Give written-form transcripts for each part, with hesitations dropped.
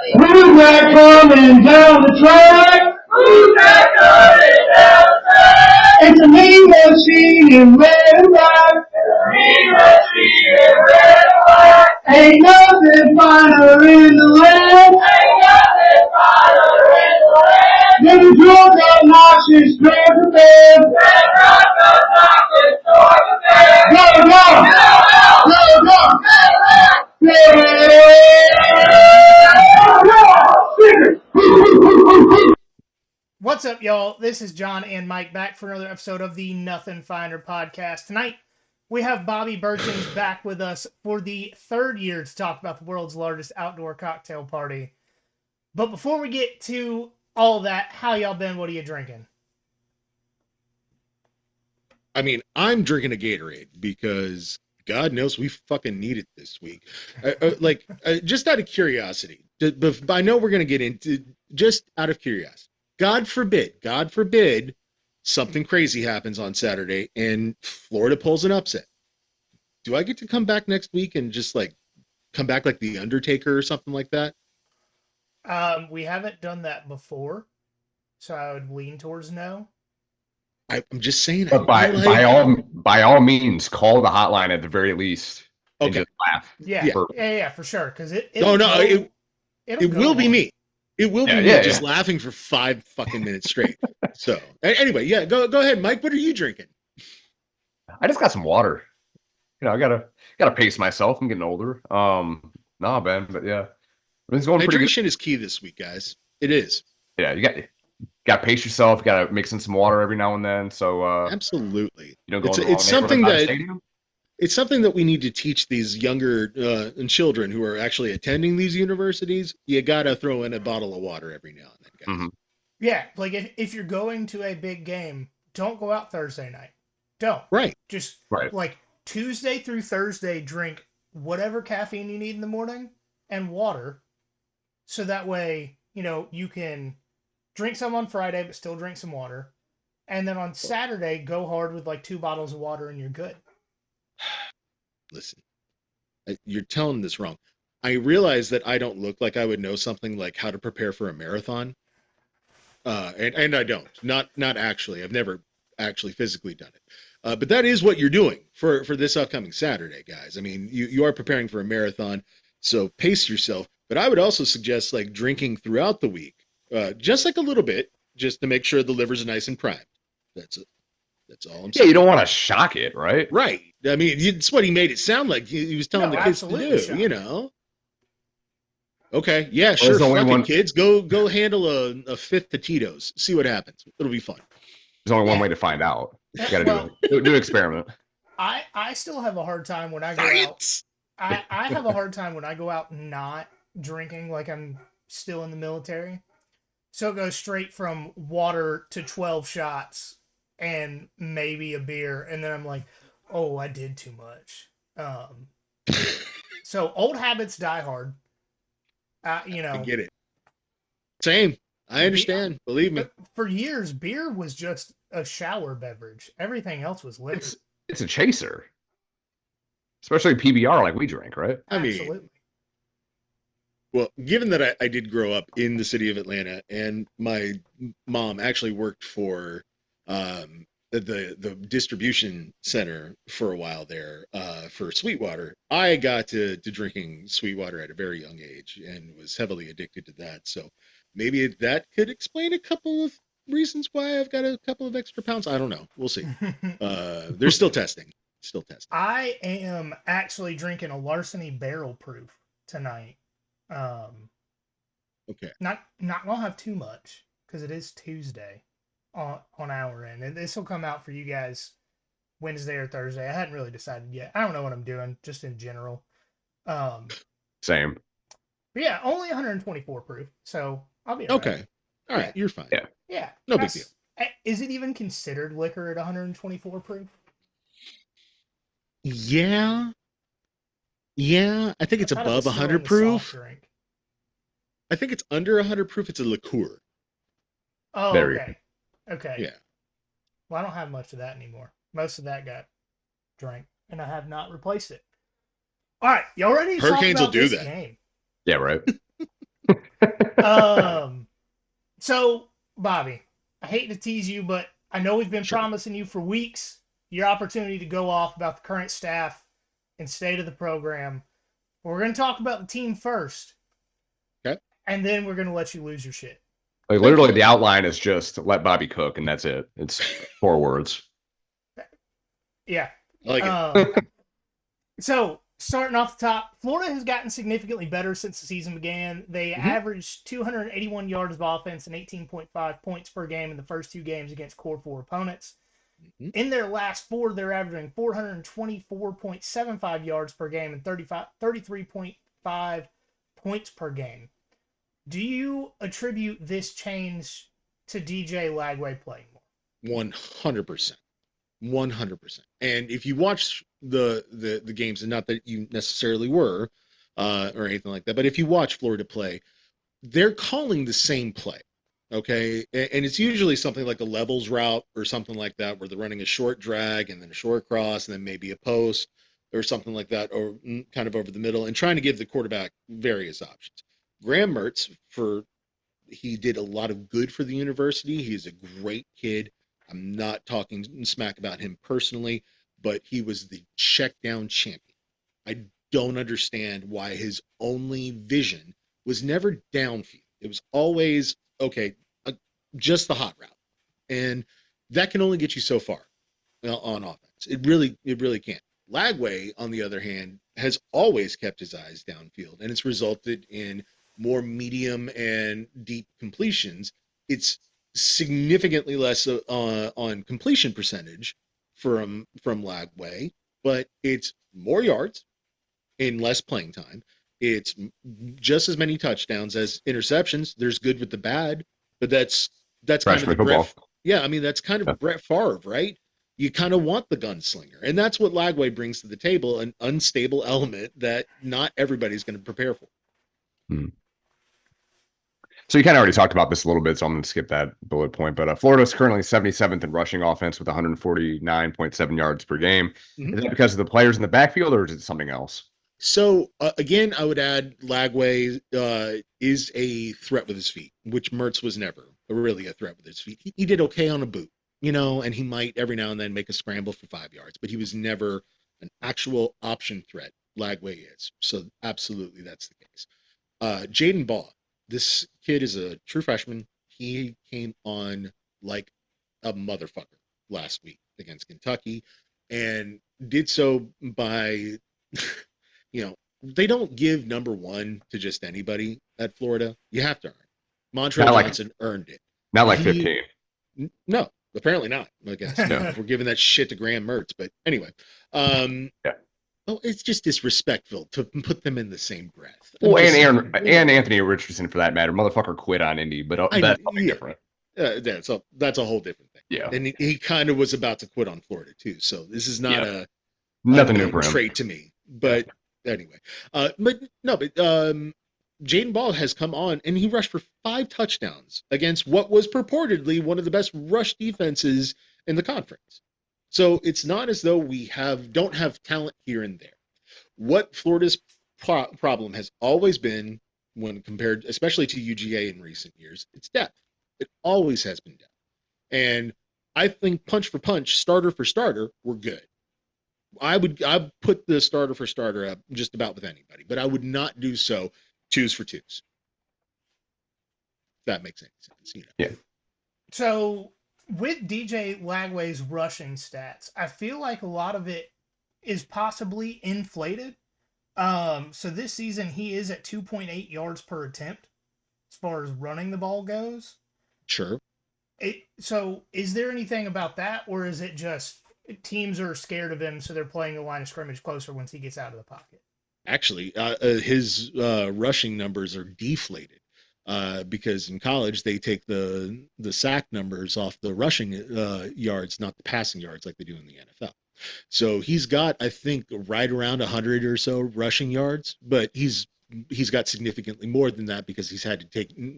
Who's that coming down the track? Who's that coming down the track? It's a mean machine in red and black. It's a mean machine in red and black. Ain't nothing finer in the land. Ain't nothing finer in the land. Then the drunk obnoxious toward the bed. Then drunk obnoxious toward the bed. Go, go! Go, go! What's up, y'all? This is John and Mike back for another episode of the Nothing Finer podcast. Tonight, we have Bobby Burchins back with us for the third year to talk about the world's largest outdoor cocktail party. But before we get to all that, how y'all been? What are you drinking? I mean, I'm drinking a Gatorade because God knows we fucking need it this week. Just out of curiosity, but I know we're going to get into, just out of curiosity, God forbid, something crazy happens on Saturday and Florida pulls an upset. Do I get to come back next week and just like come back like the Undertaker or something like that? We haven't done that before, so I would lean towards no. I'm just saying. But by all means, call the hotline at the very least and just laugh. Yeah, for sure. Because it will be me. It will be me just laughing for 5 fucking minutes straight. So anyway, go ahead, Mike. What are you drinking? I just got some water. You know, I gotta pace myself. I'm getting older. Nah, man, but yeah, it's going pretty good. Hydration is key this week, guys. It is. Yeah, you got to pace yourself. You got to mix in some water every now and then. So absolutely, you know, it's something that we need to teach these younger children who are actually attending these universities. You got to throw in a bottle of water every now and then, guys. Mm-hmm. Yeah, like if you're going to a big game, don't go out Thursday night. Don't. Right. Just like Tuesday through Thursday, drink whatever caffeine you need in the morning and water, so that way you can drink some on Friday, but still drink some water. And then on Saturday, go hard with like 2 bottles of water and you're good. Listen, you're telling this wrong. I realize that I don't look like I would know something like how to prepare for a marathon. And I don't. Not actually. I've never actually physically done it. But that is what you're doing for this upcoming Saturday, guys. I mean, you are preparing for a marathon, so pace yourself. But I would also suggest like drinking throughout the week. Just like a little bit, just to make sure the liver's nice and primed. That's all I'm saying. Yeah, you don't want to shock it, right? Right. I mean, it's what he made it sound like. He was telling the kids to do, shock. Okay, yeah, sure. Fucking kids, go handle a fifth of Tito's. See what happens. It'll be fun. There's only one way to find out. You got to do an experiment. I still have a hard time when I go out. I have a hard time when I go out not drinking like I'm still in the military. So it goes straight from water to 12 shots and maybe a beer. And then I'm like, oh, I did too much. So old habits die hard. I get it. Same. I understand. Believe me. For years, beer was just a shower beverage. Everything else was liquor. It's a chaser. Especially PBR like we drink, right? Absolutely. Well, given that I did grow up in the city of Atlanta, and my mom actually worked for the distribution center for a while there for Sweetwater, I got to drinking Sweetwater at a very young age and was heavily addicted to that. So maybe that could explain a couple of reasons why I've got a couple of extra pounds. I don't know. We'll see. They're still testing. I am actually drinking a Larceny Barrel Proof tonight. Okay. Not gonna have too much because it is Tuesday on our end, and this will come out for you guys Wednesday or Thursday. I hadn't really decided yet. I don't know what I'm doing, just in general. Same. But yeah, only 124 proof, so I'll be okay. All right, you're fine. Yeah. No big deal. Is it even considered liquor at 124 proof? Yeah. I think it's above 100 proof. I think it's under 100 proof. It's a liqueur. Oh, okay. Okay. Yeah. Well, I don't have much of that anymore. Most of that got drank, and I have not replaced it. All right, y'all ready to Hurricanes talk about will do this that. game? Yeah, right. So, Bobby, I hate to tease you, but I know we've been Sure. promising you for weeks your opportunity to go off about the current staff and state of the program. We're going to talk about the team first, Okay. and then we're going to let you lose your shit. Like literally, the outline is just let Bobby cook, and that's it. It's 4 words. Yeah. I like it. So, starting off the top, Florida has gotten significantly better since the season began. They averaged 281 yards of offense and 18.5 points per game in the first 2 games against Core 4 opponents. In their last 4, they're averaging 424.75 yards per game and 33.5 points per game. Do you attribute this change to DJ Lagway playing more? 100%. 100%. And if you watch the games, and not that you necessarily were, or anything like that, but if you watch Florida play, they're calling the same play. Okay. And it's usually something like a levels route or something like that, where they're running a short drag and then a short cross and then maybe a post or something like that, or kind of over the middle, and trying to give the quarterback various options. Graham Mertz, he did a lot of good for the university. He's a great kid. I'm not talking smack about him personally, but he was the check down champion. I don't understand why his only vision was never downfield. It was always, okay, just the hot route. And that can only get you so far on offense. It really can't. Lagway, on the other hand, has always kept his eyes downfield, and it's resulted in more medium and deep completions. It's significantly less on completion percentage from Lagway, but it's more yards in less playing time. It's just as many touchdowns as interceptions. There's good with the bad, but that's kind of the Freshman football. Brett. Yeah, I mean that's kind of Brett Favre, right? You kind of want the gunslinger, and that's what Lagway brings to the table, an unstable element that not everybody's going to prepare for. So you kind of already talked about this a little bit, so I'm going to skip that bullet point. But Florida is currently 77th in rushing offense with 149.7 yards per game. Is that because of the players in the backfield, or is it something else? So again, I would add Lagway is a threat with his feet, which Mertz was never really a threat with his feet. He did okay on a boot, and he might every now and then make a scramble for 5 yards, but he was never an actual option threat. Lagway is. So absolutely that's the case. Jaden Baugh, this kid is a true freshman. He came on like a motherfucker last week against Kentucky, and did so by they don't give number 1 to just anybody at Florida. You have to earn it. Montrell Johnson earned it. Not like 15. No, apparently not. I guess we're giving that shit to Graham Mertz. But anyway, well, it's just disrespectful to put them in the same breath. Well, and Anthony Richardson, for that matter, motherfucker quit on Indy, but that's something different. That's a whole different thing. Yeah, and he kind of was about to quit on Florida too. So this is not nothing new for him. trait to me. But anyway, Jaden Ball has come on and he rushed for 5 touchdowns against what was purportedly one of the best rush defenses in the conference. So it's not as though we don't have talent here and there. What Florida's problem has always been, when compared especially to UGA in recent years, it's depth. It always has been depth. And I think punch for punch, starter for starter, we're good. I'd put the starter for starter up just about with anybody, but I would not do so 2s for 2s. If that makes any sense, Yeah. So with DJ Lagway's rushing stats, I feel like a lot of it is possibly inflated. So this season he is at 2.8 yards per attempt as far as running the ball goes. Sure. So is there anything about that, or is it just teams are scared of him, so they're playing the line of scrimmage closer once he gets out of the pocket? Actually, his rushing numbers are deflated because in college they take the sack numbers off the rushing yards, not the passing yards like they do in the NFL. So he's got, I think, right around 100 or so rushing yards, but he's got significantly more than that because he's had to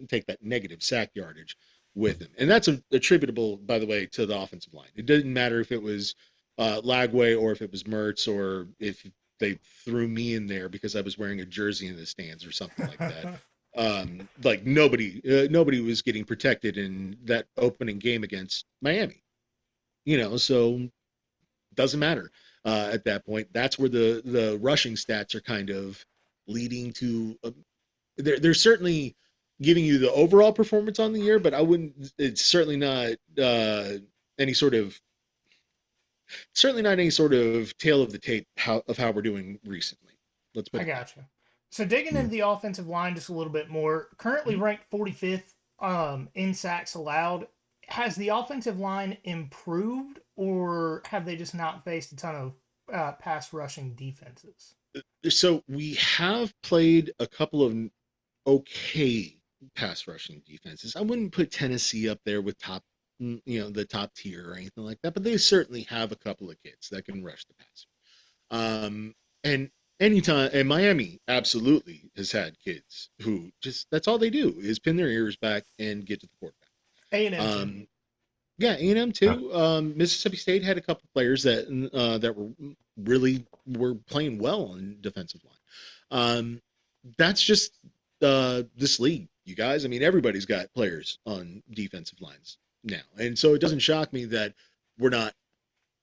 take that negative sack yardage with him. And that's attributable, by the way, to the offensive line. It didn't matter if it was Lagway or if it was Mertz or if they threw me in there because I was wearing a jersey in the stands or something like that. Like nobody was getting protected in that opening game against Miami. So doesn't matter at that point. That's where the rushing stats are kind of leading to. They're certainly giving you the overall performance on the year, but I wouldn't. It's any sort of certainly not any sort of tail of the tape of how we're doing recently. Let's put I it that gotcha. So digging into the offensive line just a little bit more, currently way. ranked 45th in sacks allowed. Has the offensive line improved, or have they just not faced a ton of pass rushing defenses? So we have played a couple of okay pass rushing defenses. I wouldn't put Tennessee up there with the top tier or anything like that, but they certainly have a couple of kids that can rush the passer. And anytime, and Miami absolutely has had kids who just that's all they do is pin their ears back and get to the quarterback. A&M. Yeah, A&M too. Mississippi State had a couple players that were playing well on defensive line. That's just this league, you guys. I mean, everybody's got players on defensive lines now, and so it doesn't shock me that we're not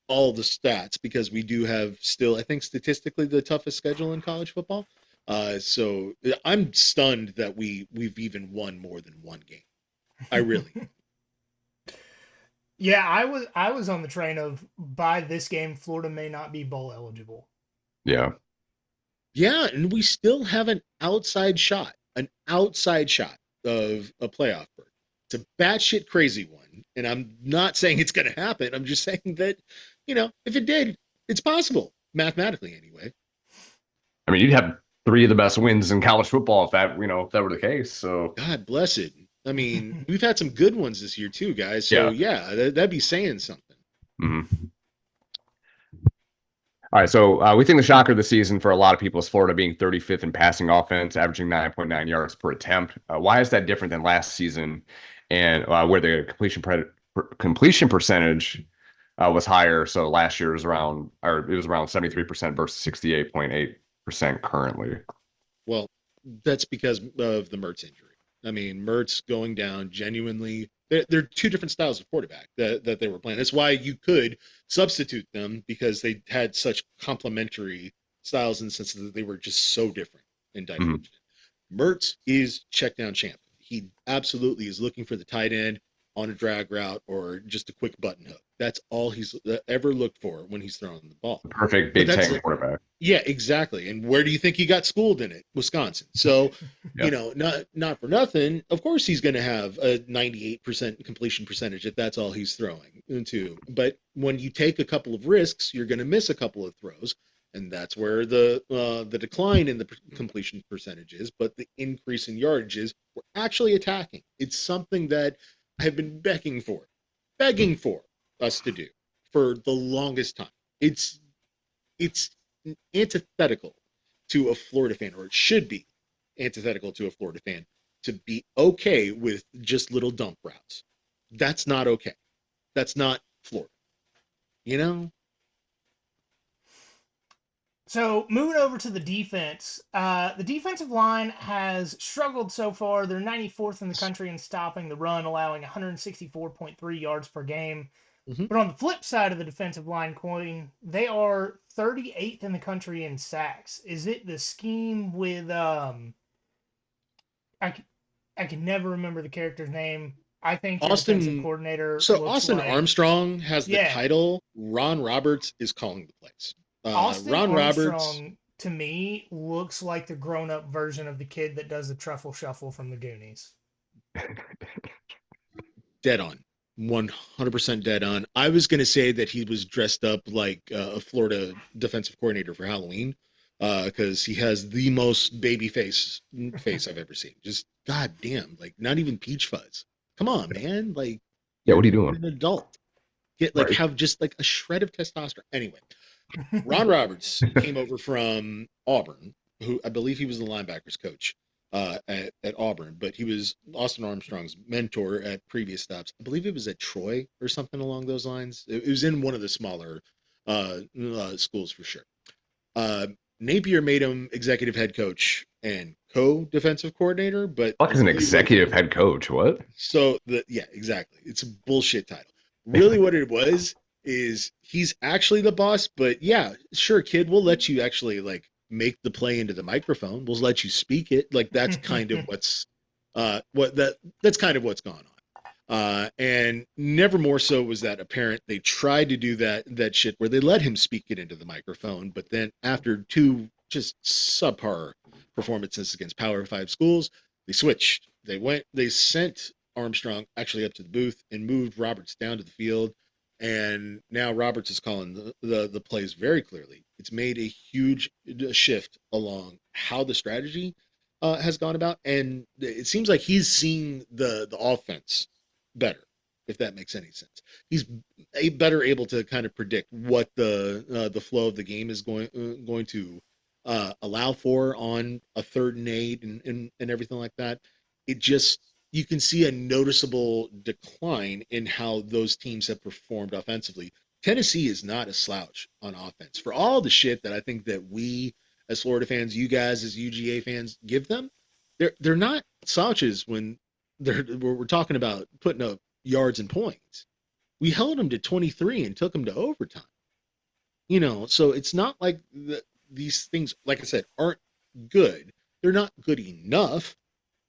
all the stats because we do have still, I think, statistically the toughest schedule in college football. So I'm stunned that we've even won more than one game. I really. Yeah, I was on the train of by this game Florida may not be bowl eligible. Yeah. Yeah, and we still have an outside shot of a playoff berth. It's a batshit crazy one, and I'm not saying it's going to happen. I'm just saying that, if it did, it's possible mathematically anyway. I mean, you'd have three of the best wins in college football if that were the case. So God bless it. I mean, we've had some good ones this year too, guys. So yeah, that'd be saying something. Mm-hmm. All right, so we think the shocker of the season for a lot of people is Florida being 35th in passing offense, averaging 9.9 yards per attempt. Why is that different than last season, and where the completion percentage was higher? So last year was around 73% versus 68.8% currently. Well, that's because of the Mertz injury. I mean, Mertz going down genuinely. They're two different styles of quarterback that they were playing. That's why you could substitute them because they had such complementary styles in the sense that they were just so different and divergent. Mertz is check down champ. He absolutely is looking for the tight end on a drag route or just a quick button hook. That's all he's ever looked for when he's throwing the ball. Perfect Big Ten quarterback. Yeah, exactly. And where do you think he got schooled in it? Wisconsin. So, not for nothing. Of course, he's going to have a 98% completion percentage if that's all he's throwing into. But when you take a couple of risks, you're going to miss a couple of throws, and that's where the decline in the completion percentage is. But the increase in yardage is we're actually attacking. It's something that I've been begging for us to do for the longest time. It's antithetical to a Florida fan, or it should be antithetical to a Florida fan, to be okay with just little dump routes. That's not okay. That's not Florida. So moving over to the defense, the defensive line has struggled so far. They're 94th in the country in stopping the run, allowing 164.3 yards per game. Mm-hmm. But on the flip side of the defensive line coin, they are 38th in the country in sacks. Is it the scheme with I can never remember the character's name. I think the defensive coordinator. So Austin Armstrong has the title. Ron Roberts is calling the plays. Austin Armstrong, to me, looks like the grown-up version of the kid that does the truffle shuffle from the Goonies. Dead on. 100% dead on. I was going to say that he was dressed up like a Florida defensive coordinator for Halloween because he has the most baby face I've ever seen. Just goddamn, like not even peach fuzz. Come on, man. Like, yeah, what are you doing? An adult. Have just like a shred of testosterone. Anyway, Ron Roberts came over from Auburn, who I believe he was the linebackers coach at Auburn, but he was Austin Armstrong's mentor at previous stops. I believe it was at Troy or something along those lines. It was in one of the smaller schools for sure. Napier made him executive head coach and co-defensive coordinator, but Fuck is an really executive head coach. What? yeah, exactly. It's a bullshit title. Really what it was is he's actually the boss, but yeah, sure, kid, we'll let you actually like make the play into the microphone. We'll let you speak it. Like that's kind of that's kind of what's gone on. And never more so was that apparent. They tried to do that shit where they let him speak it into the microphone, but then after two just subpar performances against Power Five schools, they switched. They sent Armstrong actually up to the booth and moved Roberts down to the field. And now Roberts is calling the plays very clearly. It's made a huge shift along how the strategy has gone about, and it seems like he's seeing the offense better, if that makes any sense. He's better able to kind of predict what the flow of the game is going to allow for on a 3rd and 8 and everything like that. It just you can see a noticeable decline in how those teams have performed offensively. Tennessee is not a slouch on offense. For all the shit that I think that we as Florida fans, you guys as UGA fans give them, they're not slouches when we're talking about putting up yards and points. We held them to 23 and took them to overtime. So it's not like these things, like I said, aren't good. They're not good enough.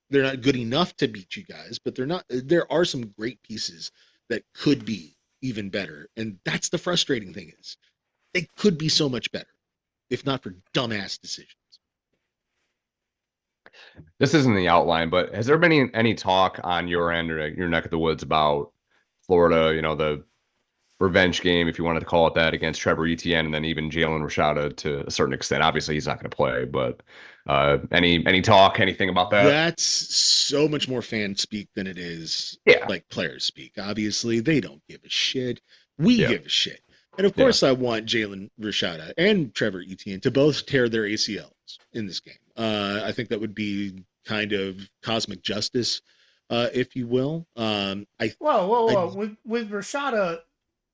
They're not good enough to beat you guys, but there are some great pieces that could be even better. And that's the frustrating thing is they could be so much better if not for dumbass decisions. This isn't the outline, but has there been any talk on your end or your neck of the woods about Florida, the revenge game, if you wanted to call it that, against Trevor Etienne and then even Jalen Rashada to a certain extent? Obviously, he's not going to play, but any talk, anything about that? That's so much more fan speak than it is like players speak. Obviously, they don't give a shit. We give a shit. And of course, I want Jalen Rashada and Trevor Etienne to both tear their ACLs in this game. I think that would be kind of cosmic justice, if you will. Whoa. With Rashada,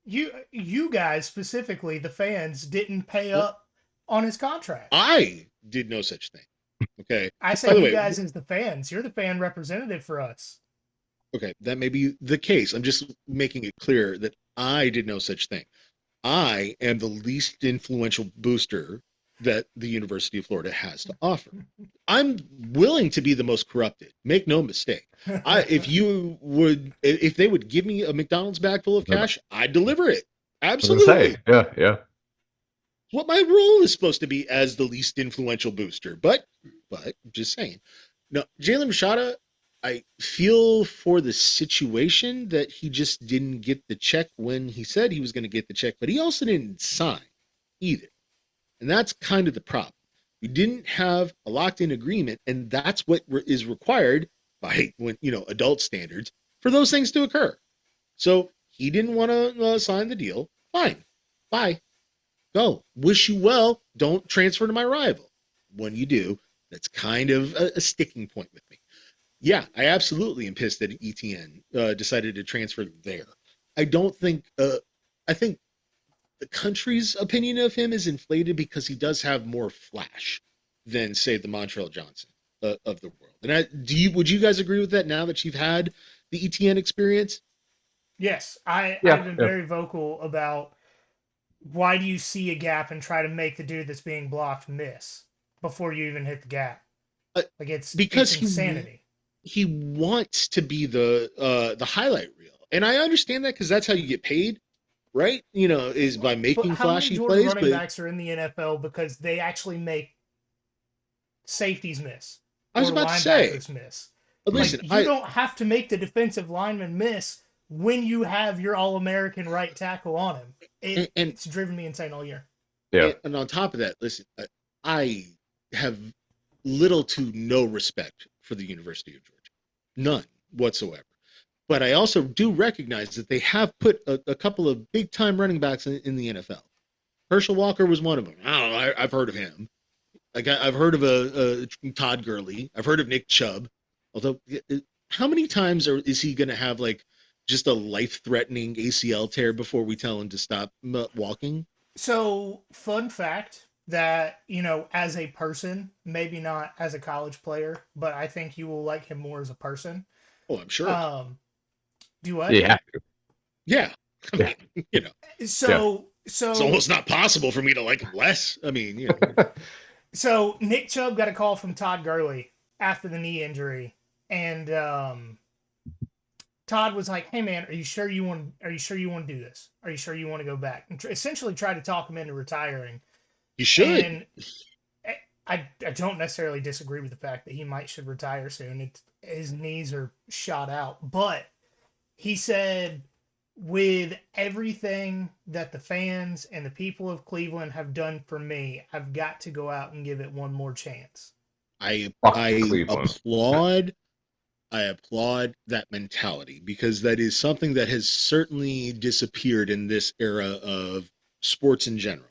you guys specifically, the fans, didn't pay up on his contract. I did no such thing. Okay. I say you guys as the fans. You're the fan representative for us. Okay, that may be the case. I'm just making it clear that I did no such thing. I am the least influential booster that the University of Florida has to offer. I'm willing to be the most corrupted. Make no mistake. If they would give me a McDonald's bag full of cash, I'd deliver it. Absolutely. Yeah. What my role is supposed to be as the least influential booster. But just saying. No, Jalen Rashada, I feel for the situation that he just didn't get the check when he said he was going to get the check, but he also didn't sign either. And that's kind of the problem. We didn't have a locked-in agreement, and that's what is required by adult standards for those things to occur. So he didn't want to sign the deal. Fine. Bye. Go. Wish you well. Don't transfer to my rival. When you do, that's kind of a sticking point with me. Yeah, I absolutely am pissed that ETN decided to transfer there. I think the country's opinion of him is inflated because he does have more flash than, say, the Montrell Johnson of the world. And would you guys agree with that now that you've had the ETN experience? Yes, I've been very vocal about why do you see a gap and try to make the dude that's being blocked miss before you even hit the gap? It's insanity. He wants to be the highlight reel, and I understand that because that's how you get paid. Right, is by making flashy plays. How many running backs are in the NFL because they actually make safeties miss? I was about to say, miss. Listen, you don't have to make the defensive lineman miss when you have your All-American right tackle on him. It's driven me insane all year. Yeah, and on top of that, listen, I have little to no respect for the University of Georgia, none whatsoever. But I also do recognize that they have put a couple of big-time running backs in the NFL. Herschel Walker was one of them. I don't know. I've heard of him. I've heard of a Todd Gurley. I've heard of Nick Chubb. Although, how many times is he going to have just a life-threatening ACL tear before we tell him to stop walking? So, fun fact: that, as a person, maybe not as a college player, but I think you will like him more as a person. Oh, I'm sure. Do what? Yeah. Yeah. I Yeah. mean, So, it's almost not possible for me to like him less. I mean, so Nick Chubb got a call from Todd Gurley after the knee injury, and Todd was like, "Hey man, are you sure you want? Are you sure you want to do this? Are you sure you want to go back?" And essentially tried to talk him into retiring. you should. And I don't necessarily disagree with the fact that he might should retire soon. His knees are shot out, but he said, with everything that the fans and the people of Cleveland have done for me, I've got to go out and give it one more chance. I Fuck I Cleveland. applaud that mentality because that is something that has certainly disappeared in this era of sports in general.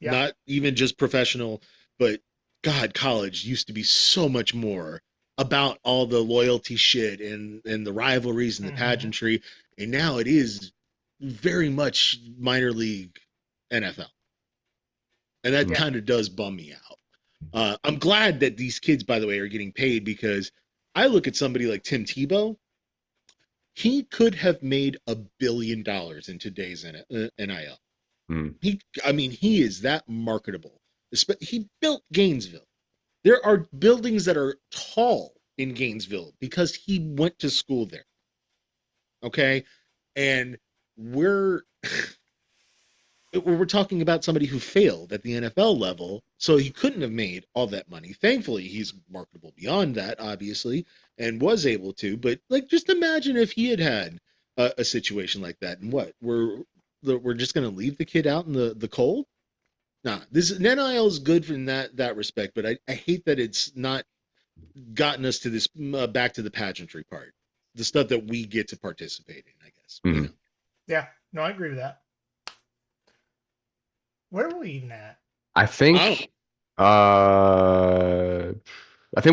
Yeah. Not even just professional, but God, college used to be so much more about all the loyalty shit and the rivalries and the pageantry, and now it is very much minor league NFL, and that kind of does bum me out. I'm glad that these kids, by the way, are getting paid because I look at somebody like Tim Tebow. He could have made $1 billion in today's NIL. He is that marketable. He built Gainesville. There are buildings that are tall in Gainesville because he went to school there. Okay, and we're talking about somebody who failed at the NFL level, so he couldn't have made all that money. Thankfully, he's marketable beyond that, obviously, and was able to. But like, just imagine if he had had a situation like that, and what we're just going to leave the kid out in the cold? Nah, this NIL is good in that respect, but I hate that it's not gotten us to this back to the pageantry part, the stuff that we get to participate in. I guess. Mm-hmm. Yeah, no, I agree with that. Where were we even at? I think we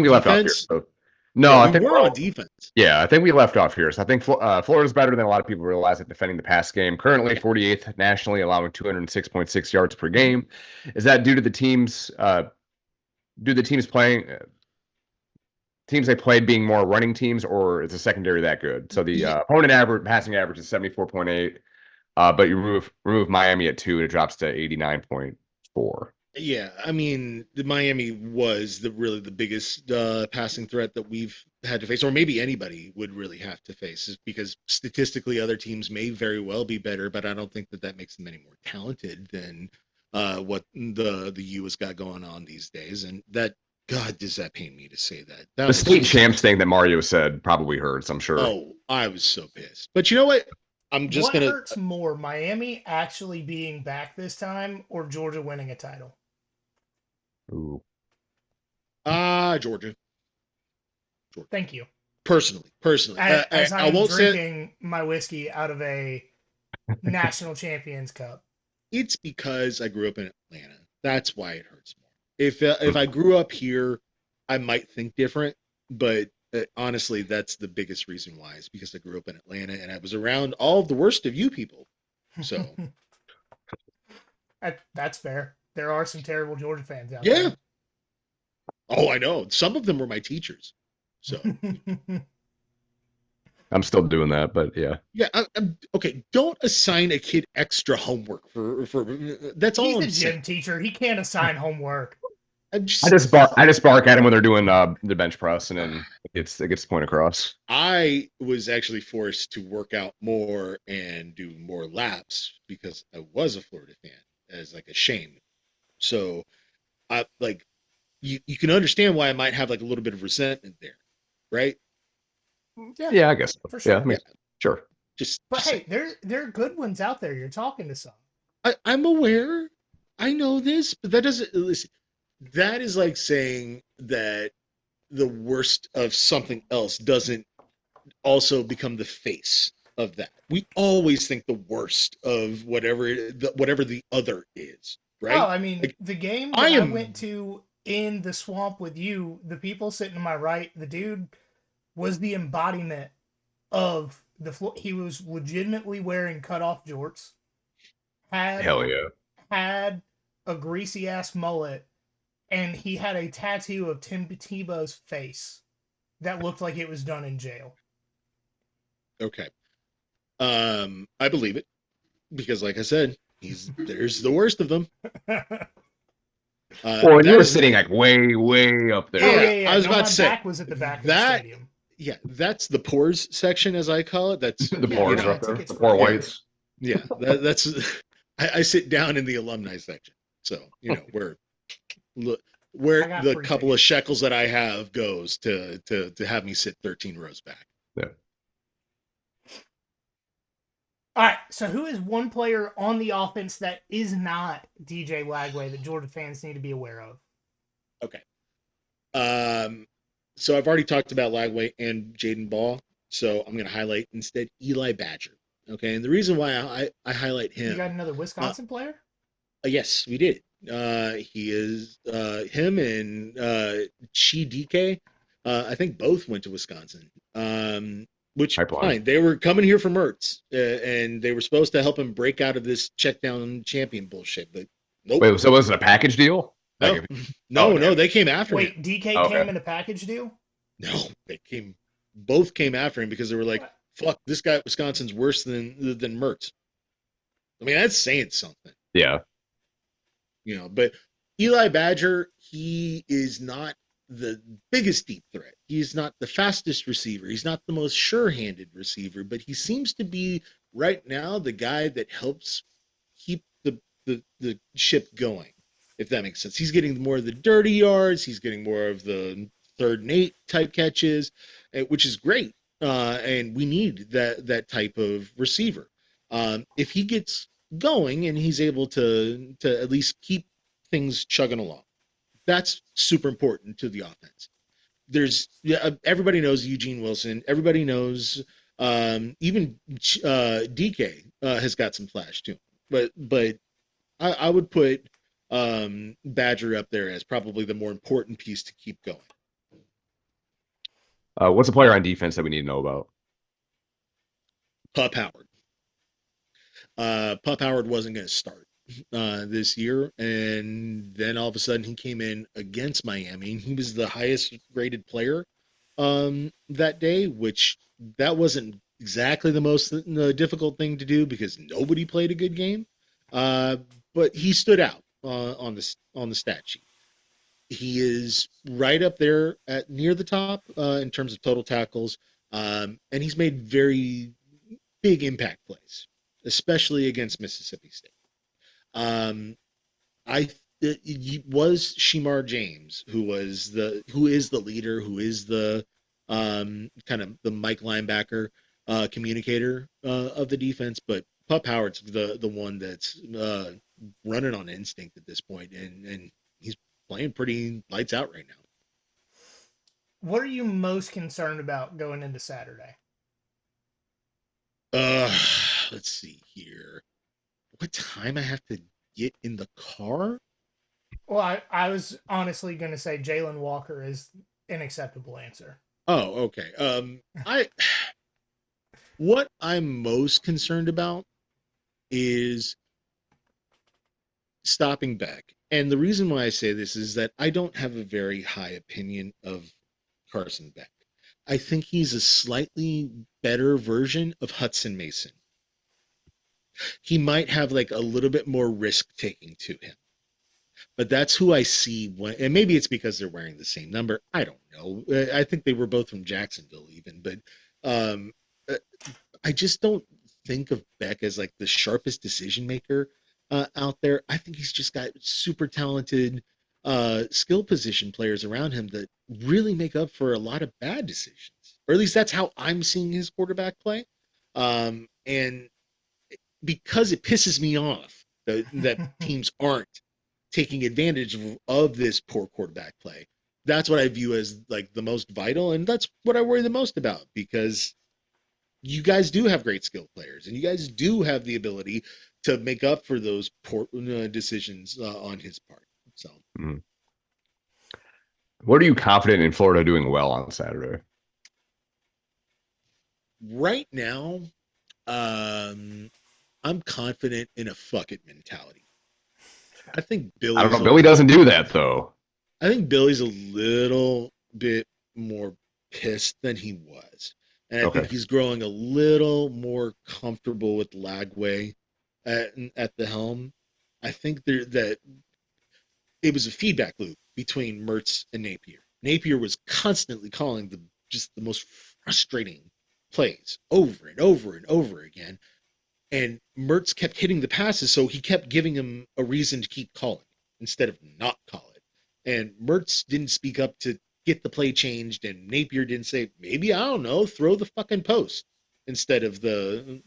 left off here. So. No, yeah, I think we're on defense. Yeah, I think we left off here. So I think Florida's better than a lot of people realize at defending the pass game. Currently 48th nationally, allowing 206.6 yards per game. Is that due to the teams playing teams they played being more running teams, or is the secondary that good? So the opponent passing average is 74.8, but you remove Miami at 2, it drops to 89.4. Yeah, I mean, Miami was really the biggest passing threat that we've had to face, or maybe anybody would really have to face, because statistically, other teams may very well be better, but I don't think that makes them any more talented than what the U has got going on these days. And that, God, does that pain me to say that? The state champs thing that Mario said probably hurts, I'm sure. Oh, I was so pissed. But you know what? What hurts more, Miami actually being back this time, or Georgia winning a title? Ooh. Georgia. Thank you. Personally. As I won't drinking my whiskey out of a national champions cup. It's because I grew up in Atlanta. That's why it hurts more. If I grew up here, I might think different, but honestly, that's the biggest reason why. Is because I grew up in Atlanta and I was around all of the worst of you people. So that's fair. There are some terrible Georgia fans out there. Yeah. Oh, I know. Some of them were my teachers. So I'm still doing that, but yeah. Yeah. Okay. Don't assign a kid extra homework for that's all. He's a gym teacher. He can't assign homework. I just bark at him when they're doing the bench press, and then it gets the point across. I was actually forced to work out more and do more laps because I was a Florida fan, as like a shame. So I like you can understand why I might have like a little bit of resentment there, right? Yeah, I guess so. For sure. Yeah, sure. But hey, there are good ones out there. You're talking to some. I'm aware. I know this, but that doesn't listen. That is like saying that the worst of something else doesn't also become the face of that. We always think the worst of whatever the other is, right? Oh, I mean, like, the game that I went to in the swamp with you, the people sitting to my right, the dude was the embodiment of he was legitimately wearing cutoff jorts. Hell yeah. Had a greasy ass mullet, and he had a tattoo of Tim Tebow's face that looked like it was done in jail. Okay. I believe it because, like I said, there's the worst of them. Well, and that you were is sitting like way up there. Oh, Yeah, yeah. I was No, about my to say back was at the back of the that. stadium. Yeah, that's the pores section, as I call it. That's The Yeah, pores I are got up there. tickets The for poor it. whites. yeah. That's I sit down in the alumni section, so where I got the free couple of tickets. shekels that I have goes to have me sit 13 rows back. Yeah. All right, so who is one player on the offense that is not DJ Lagway that Georgia fans need to be aware of? Okay. So I've already talked about Lagway and Jaden Ball, so I'm going to highlight instead Eli Badger. Okay, and the reason why I highlight him, You got another Wisconsin player? yes, we did. He is him and Chi. I think both went to Wisconsin. Which Pipeline. fine, they were coming here from Ertz, and they were supposed to help him break out of this check down champion bullshit, but nope. Wait, so was it a package deal? No, Like no, damn. they came after him. Wait, DK Okay. came in a package deal? No, both came after him because they were like, "Fuck, this guy at Wisconsin's worse than Mertz." I mean, that's saying something, Yeah. But Eli Badger, he is not the biggest deep threat. He's not the fastest receiver. He's not the most sure-handed receiver, but he seems to be right now the guy that helps keep the ship going, if that makes sense. He's getting more of the dirty yards. He's getting more of the 3rd and 8 type catches, which is great. And we need that type of receiver. If he gets going and he's able to at least keep things chugging along, that's super important to the offense. Everybody knows Eugene Wilson. Everybody knows even DK has got some flash too. But I would put Badger up there as probably the more important piece to keep going. What's a player on defense that we need to know about? Pup Howard. Pup Howard wasn't going to start this year, and then all of a sudden he came in against Miami, and he was the highest rated player that day, which that wasn't exactly the most difficult thing to do because nobody played a good game, but he stood out on the stat sheet. He is right up there at near the top in terms of total tackles, and he's made very big impact plays, especially against Mississippi State. Um, it was Shemar James who is the leader, who is the kind of the Mike linebacker communicator of the defense, but Pup Howard's the one that's running on instinct at this point, and he's playing pretty lights out right now. What are you most concerned about going into Saturday? Let's see here. What time I have to get in the car? Well, I was honestly going to say Jalen Walker is an acceptable answer. Oh, okay. What I'm most concerned about is stopping Beck. And the reason why I say this is that I don't have a very high opinion of Carson Beck. I think he's a slightly better version of Hudson Mason. He might have like a little bit more risk taking to him. But that's who I see when, and maybe it's because they're wearing the same number. I don't know. I think they were both from Jacksonville even, but um, I just don't think of Beck as like the sharpest decision maker out there. I think he's just got super talented skill position players around him that really make up for a lot of bad decisions, or at least that's how I'm seeing his quarterback play. And because it pisses me off that teams aren't taking advantage of this poor quarterback play. That's what I view as like the most vital, and that's what I worry the most about because you guys do have great skill players, and you guys do have the ability to make up for those poor decisions on his part. So, What are you confident in Florida doing well on Saturday? right now, I'm confident in a fuck it mentality. I think I don't know. Billy doesn't do that though. I think Billy's a little bit more pissed than he was. And I think Okay. he's growing a little more comfortable with Lagway at the helm. I think that it was a feedback loop between Mertz and Napier. Napier was constantly calling just the most frustrating plays over and over and over again. And Mertz kept hitting the passes, so he kept giving him a reason to keep calling instead of not call it. And Mertz didn't speak up to get the play changed, and Napier didn't say, maybe, I don't know, throw the fucking post instead of the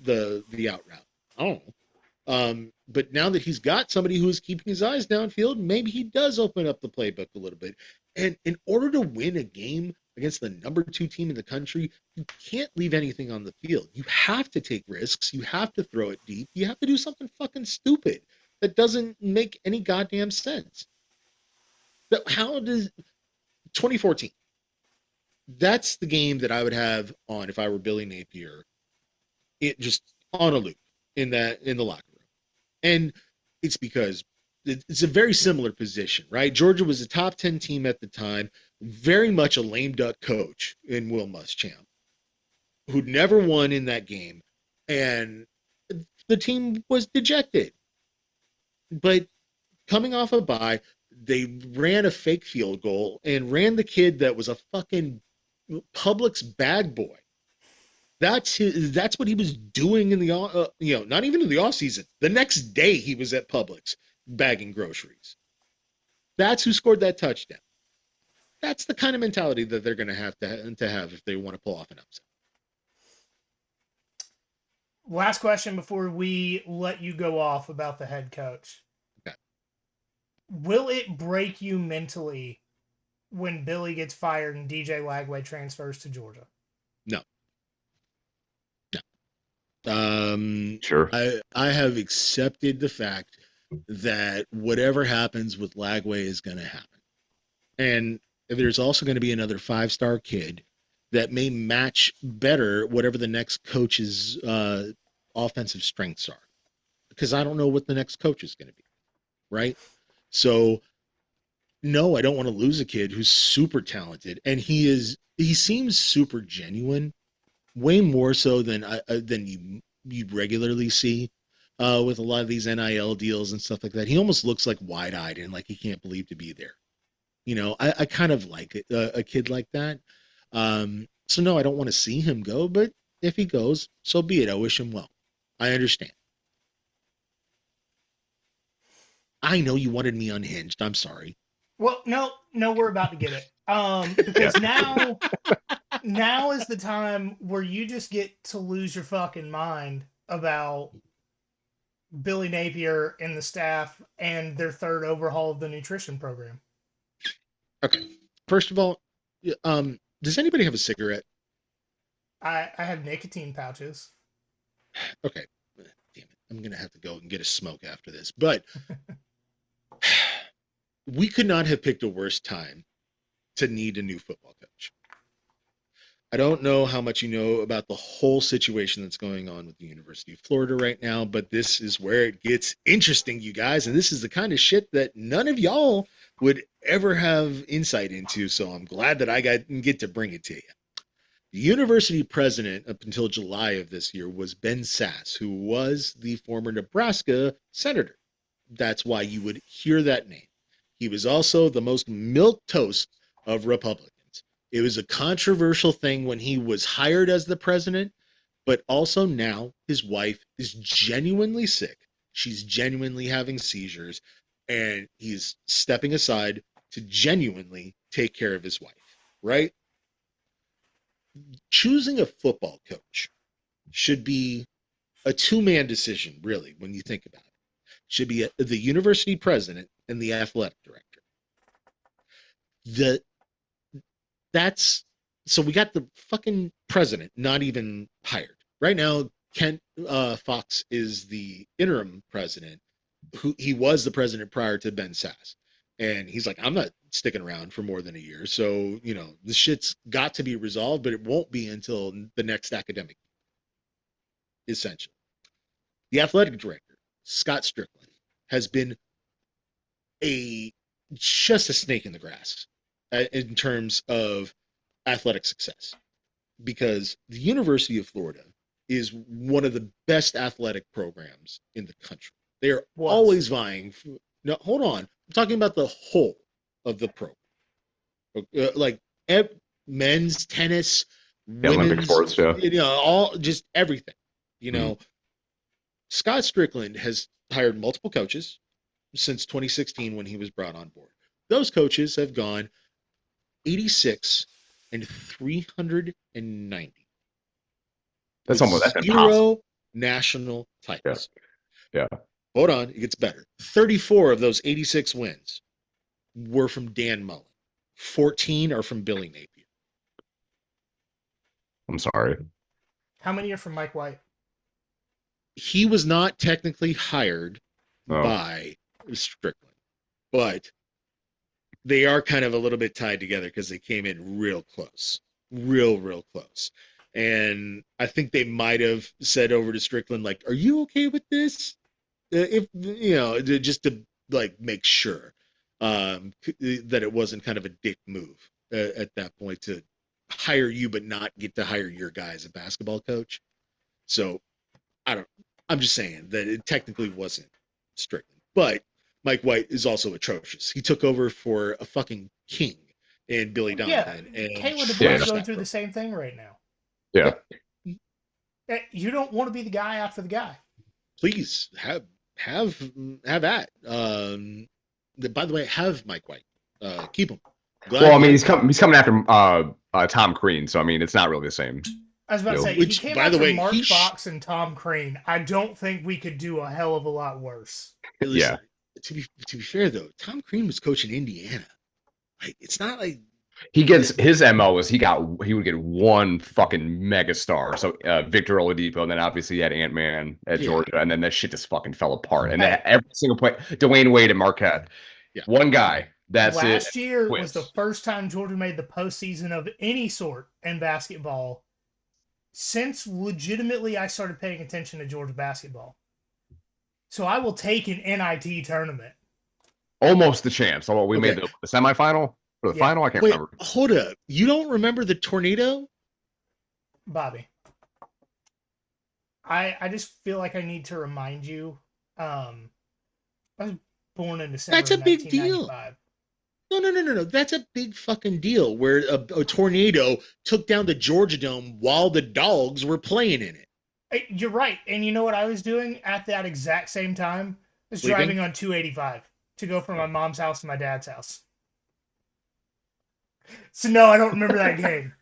out route. I don't know. But now that he's got somebody who's keeping his eyes downfield, maybe he does open up the playbook a little bit. And in order to win a game against the number 2 team in the country, you can't leave anything on the field. You have to take risks. You have to throw it deep. You have to do something fucking stupid that doesn't make any goddamn sense. How does 2014? That's the game that I would have on if I were Billy Napier. It just on a loop in the locker room. And it's because it's a very similar position, right? Georgia was a top 10 team at the time, very much a lame duck coach in Will Muschamp, who'd never won in that game. And the team was dejected. But coming off a bye, they ran a fake field goal and ran the kid that was a fucking Publix bag boy. That's what he was doing in the not even in the off season. The next day he was at Publix bagging groceries. That's who scored that touchdown. That's the kind of mentality that they're going to have if they want to pull off an upset. Last question before we let you go off about the head coach. Okay. Will it break you mentally when Billy gets fired and DJ Lagway transfers to Georgia? No. Sure. I have accepted the fact that whatever happens with Lagway is going to happen. And there's also going to be another 5-star kid that may match better whatever the next coach's offensive strengths are. Because I don't know what the next coach is going to be, right? So, no, I don't want to lose a kid who's super talented. And he seems super genuine. Way more so than you regularly see with a lot of these NIL deals and stuff like that. He almost looks like wide-eyed and like he can't believe to be there. I kind of like it, a kid like that. So no, I don't want to see him go, but if he goes, so be it. I wish him well. I understand. I know you wanted me unhinged. I'm sorry. Well, no, we're about to get it. Because now is the time where you just get to lose your fucking mind about Billy Napier and the staff and their third overhaul of the nutrition program. Okay. First of all, does anybody have a cigarette? I have nicotine pouches. Okay. Damn it. I'm going to have to go and get a smoke after this. But we could not have picked a worse time to need a new football coach. I don't know how much you know about the whole situation that's going on with the University of Florida right now, but this is where it gets interesting, you guys. And this is the kind of shit that none of y'all would ever have insight into. So I'm glad that I get to bring it to you. The university president up until July of this year was Ben Sass, who was the former Nebraska senator. That's why you would hear that name. He was also the most milquetoast of Republicans. It was a controversial thing when he was hired as the president, but also now his wife is genuinely sick. She's genuinely having seizures, and he's stepping aside to genuinely take care of his wife, right? Choosing a football coach should be a two-man decision, really, when you think about it. Should be the university president and the athletic director. So we got the fucking president not even hired. Right now, Kent Fox is the interim president. He was the president prior to Ben Sass. And he's like, I'm not sticking around for more than a year. So, this shit's got to be resolved, but it won't be until the next academic year, essentially. The athletic director, Scott Strickland, has been just a snake in the grass in terms of athletic success, because the University of Florida is one of the best athletic programs in the country. They are always vying for, no, hold on. I'm talking about the whole of the program. Like men's tennis, Olympic women's sports, yeah. all just everything. Scott Strickland has hired multiple coaches since 2016 when he was brought on board. Those coaches have gone 86 and 390. That's with impossible. 0 national titles. Yeah. Hold on, it gets better. 34 of those 86 wins were from Dan Mullen. 14 are from Billy Napier. I'm sorry. How many are from Mike White? He was not technically hired by Strickland, but they are kind of a little bit tied together because they came in real close, real close. And I think they might have said over to Strickland, like, "Are you okay with this?" If just to like make sure that it wasn't kind of a dick move at that point to hire you but not get to hire your guy as a basketball coach. So I'm just saying that it technically wasn't Strickland, but Mike White is also atrocious. He took over for a fucking king in Billy Donovan. Yeah, and Kayla DeBoer's going through the same thing right now. Yeah. You don't want to be the guy after the guy. Please have that. By the way, have Mike White. Keep him. He's coming after Tom Crean, so I mean, it's not really the same. I was about to say, he came after Mark Fox and Tom Crean. I don't think we could do a hell of a lot worse. Listen, to be fair though, Tom Crean was coaching Indiana. Like, it's not like he gets his MO was he would get one fucking megastar. So Victor Oladipo, and then obviously he had Ant-Man at Georgia, and then that shit just fucking fell apart. And then every single play, Dwayne Wade and Marquette. Yeah. One guy. That's it. Last year was the first time Georgia made the postseason of any sort in basketball since legitimately I started paying attention to Georgia basketball. So I will take an NIT tournament. Almost the champs. So we made the semifinal or the final? I can't remember. Hold up. You don't remember the tornado? Bobby. I just feel like I need to remind you. I was born in December. That's a big deal. No. That's a big fucking deal where a tornado took down the Georgia Dome while the Dogs were playing in it. You're right. And you know what I was doing at that exact same time? I was driving on 285 to go from my mom's house to my dad's house. So no, I don't remember that game.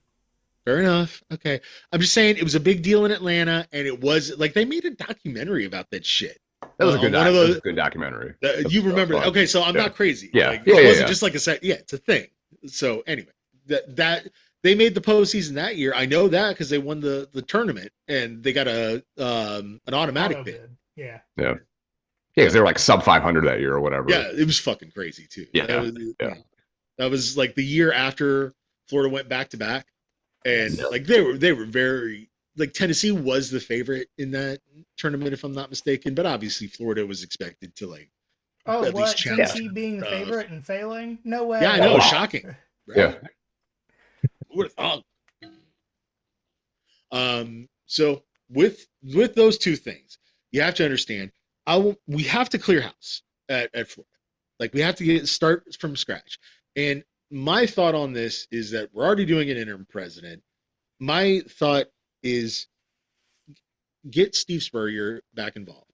Fair enough. Okay. I'm just saying it was a big deal in Atlanta, and it was like they made a documentary about that shit. That was a good documentary. You remember that? Okay, so I'm not crazy. Yeah. It wasn't just like it's a thing. So anyway, that they made the postseason that year. I know that because they won the tournament and they got an automatic bid. Yeah. Yeah. Yeah, because they were like sub 500 that year or whatever. Yeah, it was fucking crazy too. Yeah. That was like the year after Florida went back to back, and like they were very. Like Tennessee was the favorite in that tournament, if I'm not mistaken, but obviously Florida was expected to like. At least Tennessee being the favorite and failing? No way. Yeah, I know, shocking. Right? Yeah. Who would have thought? So with those two things, you have to understand. We have to clear house at Florida. Like we have to start from scratch. And my thought on this is that we're already doing an interim president. My thought is get Steve Spurrier back involved.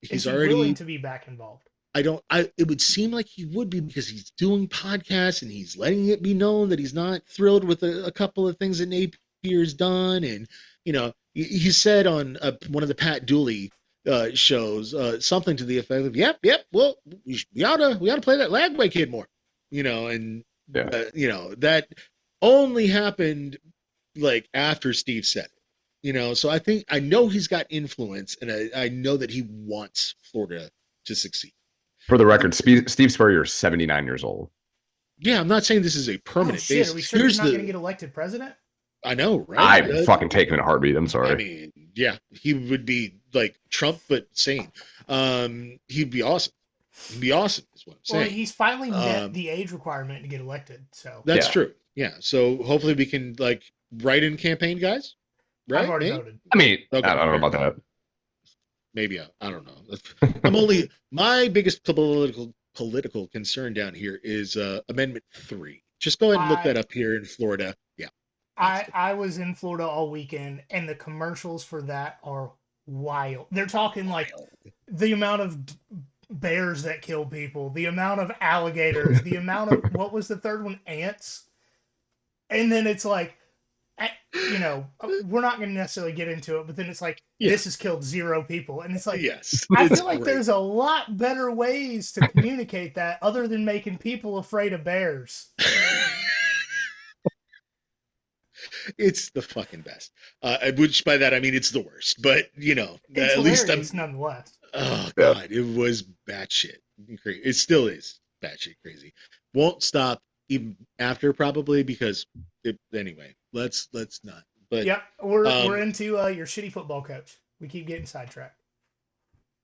He's already willing to be back involved. It would seem like he would be because he's doing podcasts and he's letting it be known that he's not thrilled with a couple of things that Napier's done. And, he said on one of the Pat Dooley shows something to the effect of, yep. Well, we ought to play that Lagway kid more, that only happened like after Steve said it. So I know he's got influence, and I know that he wants Florida to succeed. For the record, Steve Spurrier is 79 years old. Yeah, I'm not saying this is a permanent basis. Are we sure he's not going to get elected president? I know, right? I'd fucking take him in a heartbeat. I'm sorry. I mean, yeah, he would be like Trump, but sane. He'd be awesome. It'd be awesome, is what I'm Well, saying. he's finally met the age requirement to get elected, so That's Yeah. true. Yeah. So hopefully we can like write in campaign, guys. I've Right? already Maybe. voted. I mean, Okay. I don't know fair about enough. that. Maybe I don't know. I'm only my biggest political concern down here is Amendment 3. Just go ahead and look I that up here in Florida. Yeah. That's the I was in Florida all weekend, and the commercials for that are wild. They're talking like wild. the amount of bears that kill people, the amount of alligators, the amount of what was the third one? Ants. And then it's like, we're not going to necessarily get into it, but then it's like Yeah. this has killed 0 people, and it's like Yes. I It's feel like great. there's a lot better ways to communicate that other than making people afraid of bears. It's the fucking best. Which by that I mean it's the worst. But It's at least hilarious nonetheless. oh Yeah. god, it was batshit crazy. It still is batshit crazy. Won't stop even after probably because anyway. Let's not. But Yep, we're um, into your shitty football coach. We keep getting sidetracked.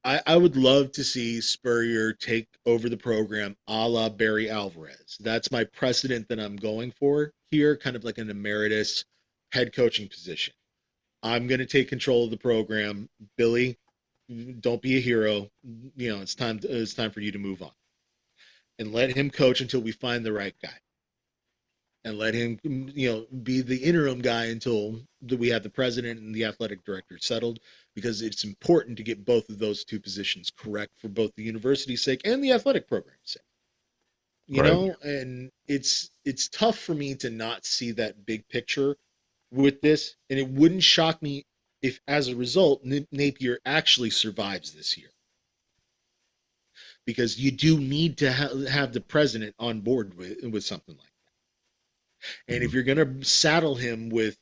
I would love to see Spurrier take over the program a la Barry Alvarez. That's my precedent that I'm going for here, kind of like an emeritus head coaching position. I'm going to take control of the program. Billy, don't be a hero. It's time for you to move on and let him coach until we find the right guy, and let him be the interim guy until we have the president and the athletic director settled, because it's important to get both of those two positions correct for both the university's sake and the athletic program's sake. Right. And it's tough for me to not see that big picture with this, and it wouldn't shock me if as a result Napier actually survives this year, because you do need to have the president on board with something like that. And if you're going to saddle him with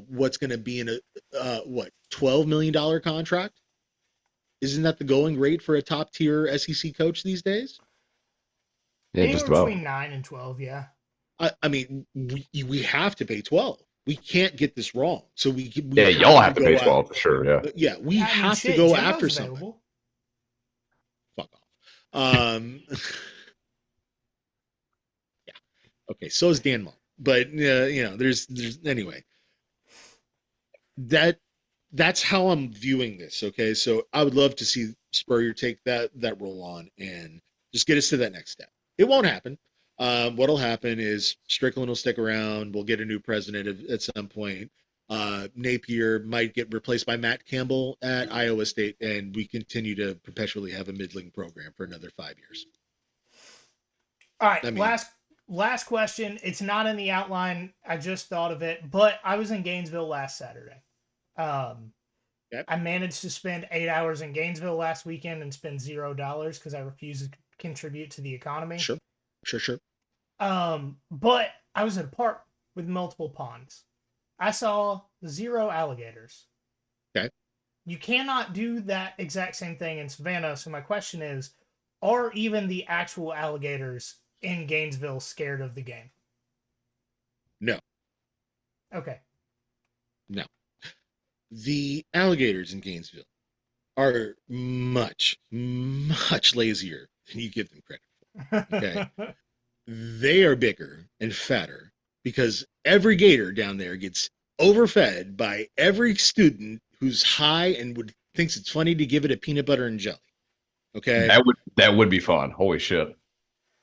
what's going to be in a what $12 million contract, isn't that the going rate for a top tier SEC coach these days? Yeah, just Anywhere about. between 9 and 12, yeah. I mean, we have to pay 12. We can't get this wrong. So we Yeah, y'all have to have to pay go out. 12 for sure. Yeah. Yeah, we I mean, have to shit, go Jimbo's after somebody. available. Fuck off. Yeah. Okay. So is Dan Mullen. But there's anyway. That's how I'm viewing this. Okay. So I would love to see Spurrier take that role on and just get us to that next step. It won't happen. What'll happen is Strickland will stick around. We'll get a new president at some point. Napier might get replaced by Matt Campbell at Iowa State, and we continue to perpetually have a middling program for another 5 years. All right, I mean, last question. It's not in the outline. I just thought of it, but I was in Gainesville last Saturday. okay. I managed to spend 8 hours in Gainesville last weekend and spend $0 because I refuse to contribute to the economy. Sure. But I was at a park with multiple ponds. I saw 0 alligators. Okay. You cannot do that exact same thing in Savannah. So my question is, are even the actual alligators in Gainesville scared of the game? No. Okay. No. The alligators in Gainesville are much, much lazier than you give them credit for. Okay. They are bigger and fatter because every gator down there gets overfed by every student who's high and thinks it's funny to give it a peanut butter and jelly. Okay. That would be fun. Holy shit.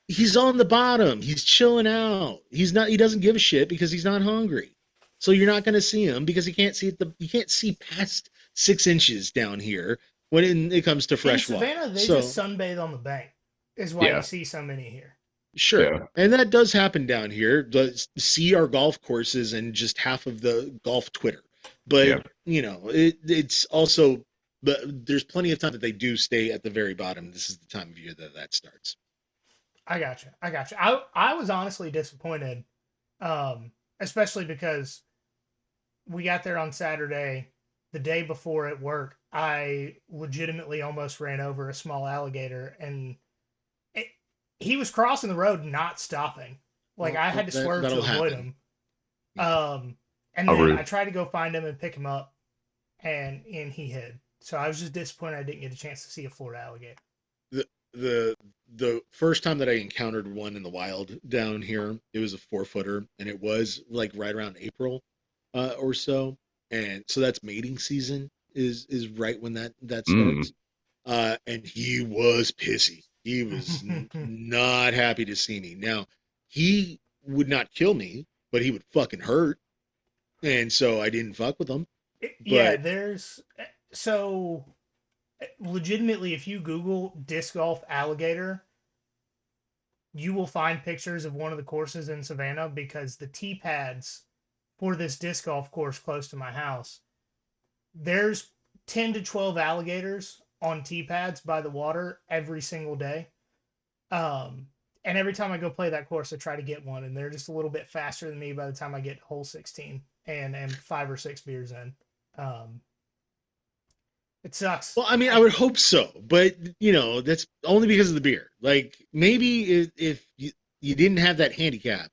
He's on the bottom. He's chilling out. He doesn't give a shit because he's not hungry. So you're not going to see him because you can't see past 6 inches down here when it comes to fresh in Savannah, water. they just sunbathe on the bank. Is why Yeah. you see so many here. Sure. Yeah. And that does happen down here. See our golf courses and just half of the golf Twitter. But, it's also, but there's plenty of time that they do stay at the very bottom. This is the time of year that starts. I got you. I was honestly disappointed, especially because we got there on Saturday. The day before at work, I legitimately almost ran over a small alligator, and he was crossing the road, not stopping. Like, I had to swerve to avoid him. And then I tried to go find him and pick him up, and he hid. So I was just disappointed I didn't get a chance to see a Florida alligator. the first time that I encountered one in the wild down here, it was a 4-footer, and it was like right around April, or so, and so that's mating season is right when that Mm. starts. And he was pissy. He was not happy to see me. Now, he would not kill me, but he would fucking hurt, and so I didn't fuck with him. Yeah, But there's so legitimately, if you Google disc golf alligator, you will find pictures of one of the courses in Savannah because the tee pads for this disc golf course close to my house, there's 10 to 12 alligators on tee pads by the water every single day. And every time I go play that course, I try to get one, and they're just a little bit faster than me by the time I get to hole 16 and am 5 or 6 beers in. Um, it sucks. well, I mean, I would hope so, but that's only because of the beer. Like maybe if you didn't have that handicap,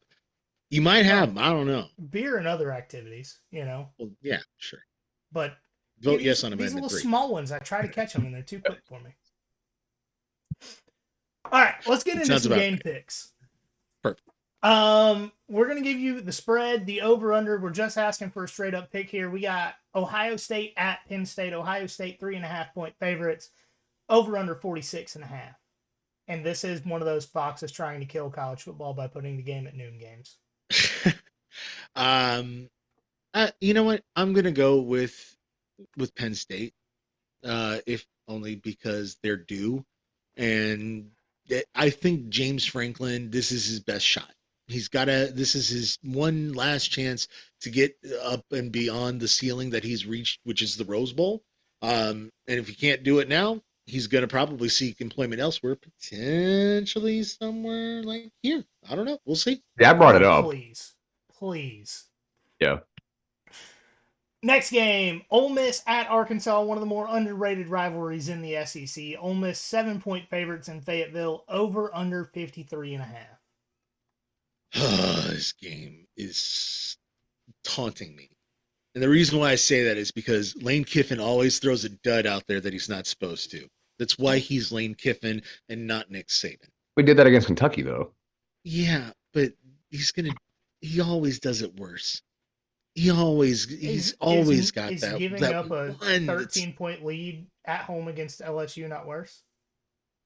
you might have them. I don't know. Beer and other activities, Well, yeah, sure. But Vote these, yes on these Amendment little 3. small ones, I try to catch them, and they're too quick for me. All right, let's get into Sounds some about game right. picks. Perfect. We're gonna give you the spread, the over/under. We're just asking for a straight up pick here. We got Ohio State at Penn State. Ohio State 3.5-point favorites. Over/under 46.5. And this is one of those foxes trying to kill college football by putting the game at noon games. You know what? I'm gonna go with Penn State, if only because they're due, and I think James Franklin. This is his best shot. He's got to. This is his one last chance to get up and beyond the ceiling that he's reached, which is the Rose Bowl. And if he can't do it now, he's gonna probably seek employment elsewhere, potentially somewhere like here. I don't know. We'll see. Yeah, I brought it up. Please. Please. Yeah. Next game, Ole Miss at Arkansas, one of the more underrated rivalries in the SEC. Ole Miss 7-point favorites in Fayetteville, over under 53.5. This game is taunting me. And the reason why I say that is because Lane Kiffin always throws a dud out there that he's not supposed to. That's why he's Lane Kiffin and not Nick Saban. We did that against Kentucky, though. Yeah, but he always does it worse. He's always got is that. giving that up a one 13-point lead at home against LSU not worse?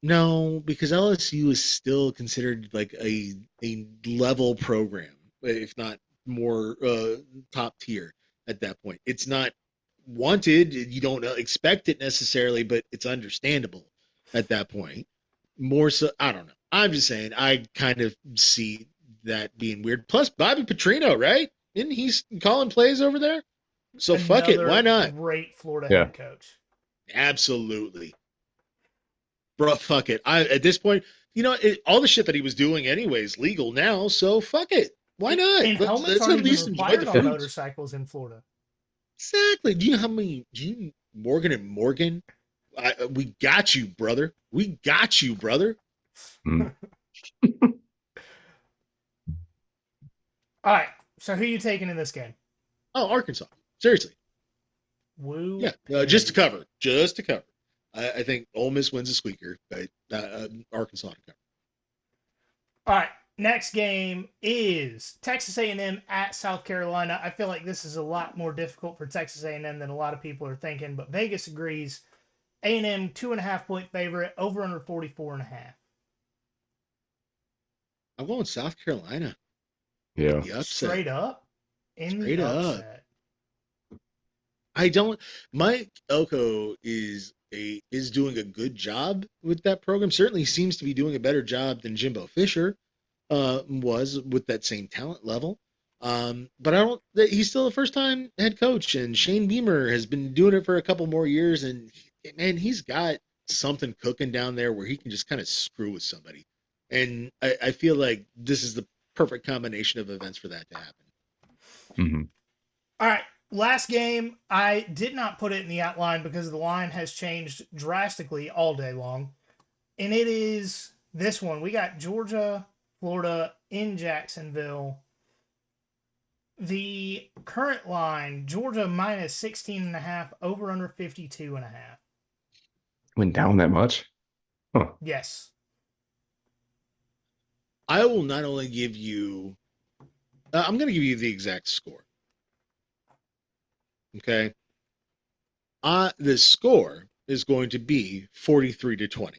No, because LSU is still considered like a level program, if not more top tier at that point. It's not wanted. You don't expect it necessarily, but it's understandable at that point. More so, I don't know. I'm just saying, I kind of see that being weird. Plus, Bobby Petrino, right? Isn't he calling plays over there? So fuck it. Why not? Great Florida Yeah. head coach. Absolutely. Bro, fuck it. At this point, all the shit that he was doing anyways legal now, so fuck it. Why not? And helmets Let's aren't at least even enjoy the required on fruits. motorcycles in Florida. Exactly. Do you know how many? Morgan and Morgan? We got you, brother. We got you, brother. Mm. All right. So who are you taking in this game? Oh, Arkansas. Seriously. Woo. Yeah. Just to cover. Just to cover. I think Ole Miss wins a squeaker, but Arkansas to cover. All right. Next game is Texas A&M at South Carolina. I feel like this is a lot more difficult for Texas A&M than a lot of people are thinking, but Vegas agrees. A&M 2.5-point favorite, over under 44.5. I'm going South Carolina. Yeah. The upset. Straight up? Straight up. Mike Elko is doing a good job with that program. Certainly he seems to be doing a better job than Jimbo Fisher was with that same talent level. But he's still a first-time head coach, and Shane Beamer has been doing it for a couple more years, and man, he's got something cooking down there where he can just kind of screw with somebody. And I feel like this is the perfect combination of events for that to happen. Mm-hmm. All right. Last game, I did not put it in the outline because the line has changed drastically all day long. And it is this one. We got Georgia, Florida in Jacksonville. The current line, Georgia minus 16.5, over under 52.5. Went down that much? Huh. Yes. I will not only give you, I'm going to give you the exact score. Okay. The score is going to be 43-20.